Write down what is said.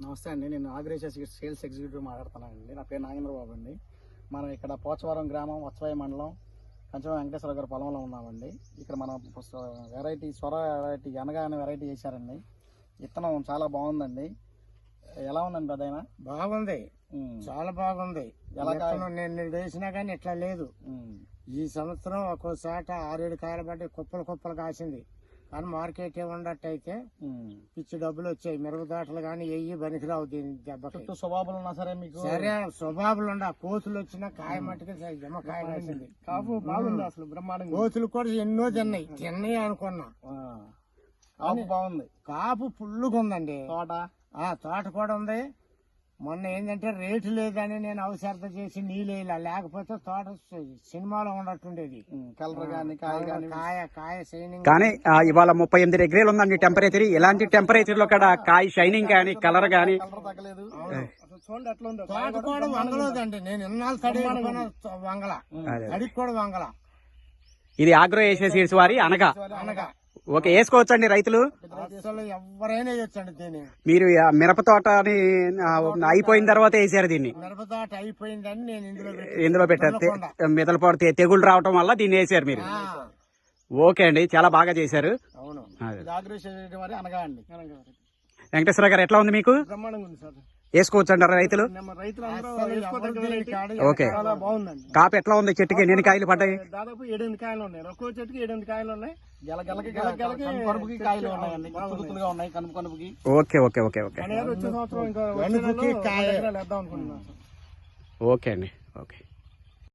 నమస్తే అండి, నేను ఆగ్రేషియా సేల్స్ ఎగ్జిక్యూటివ్ మాట్లాడుతున్నానండి. నా పేరు నాగేంద్రబాబు అండి. మనం ఇక్కడ పోచవరం గ్రామం వత్సవాయి మండలం కంచం వెంకటేశ్వర గారి పొలంలో ఉన్నామండి. ఇక్కడ మనం వెరైటీ సొర వెరైటీ అనగా అనే వెరైటీ చేశారండి. విత్తనం చాలా బాగుందండి. ఎలా ఉందండి పెద్దయినా? బాగుంది, చాలా బాగుంది. నేను వేసినా కానీ ఇట్లా లేదు. ఈ సంవత్సరం ఒక్కోసాట 6-7 కాయలు పట్టి కుప్పలు కుప్పలు కాసింది. కానీ మార్కెట్ ఉండట్టయితే పిచ్చి డబ్బులు వచ్చాయి. మిరప తోటలు కానీ ఎయ్యి పనికిరావు. దీని దెబ్బకి స్వభావాలు ఉన్నా సరే మీకు సరే స్వభావాలు ఉండ కోతులు వచ్చినా కాయ మట్టుకు జమకాయ కాసింది. కాపు బాగుంది, అసలు బ్రహ్మాండంగా. కోతులు కూడా ఎన్నో తిన్నాయి అనుకున్నా. కాపు బాగుంది, కాపు ఫుల్లుగా ఉందండి. తోట కూడా ఉంది. మొన్న ఏంటంటే రేటు లేదని నేను అవసరత చేసి నీళ్ళేలా, లేకపోతే తోట సినిమాలో ఉండట్టుండేది. కలర్ గానీ కాయ షైనింగ్. కానీ ఇవాళ 38 డిగ్రీలు ఉందండి టెంపరేచర్. ఇలాంటి టెంపరేచర్ లో కూడా కాయ షైనింగ్ గానీ కలర్ గానీ తగ్గలేదు. చూడండి ఎట్లా ఉంది. తోట కూడా వంగలేదండి. నేను ఇన్నాళ్ళు తడి వంగల, తడికి కూడా వంగల. ఇది ఆగ్రోయేషియా సీడ్స్ వారి అనగా. ఓకే, వేసుకోవచ్చండి రైతులు? అసలు ఎవరైనా వేయొచ్చండి దీన్ని. మీరు మిరప తోట అయిపోయిన తర్వాత వేసారు దీన్ని? మిరప తోట అయిపోయిందని నేను ఇందులో పెట్టారు. మిదలపాటు తెగులు రావటం వల్ల దీన్ని వేసారు మీరు. ఓకే అండి, చాలా బాగా చేశారు. అవును. వెంకటేశ్వర గారు ఎట్లా ఉంది మీకు? బ్రహ్మాండంగా ఉంది సార్. వేసుకోవచ్చు అంటారా రైతులు? ఓకే. కాపు ఎట్లా ఉంది? చెట్టుకి ఎన్ని కాయలు పడ్డాయి? దాదాపు 7-8 కాయలు ఉన్నాయి. ఒక్కో చెట్టుకి 7-8 కాయలు ఉన్నాయి. కనుపుకి కాయలు ఉన్నాయండి, గుత్తులుగా ఉన్నాయి కనుపుకి. ఓకే ఓకే ఓకే ఓకే వచ్చే సంవత్సరం ఇంకా ఓకే అండి. ఓకే.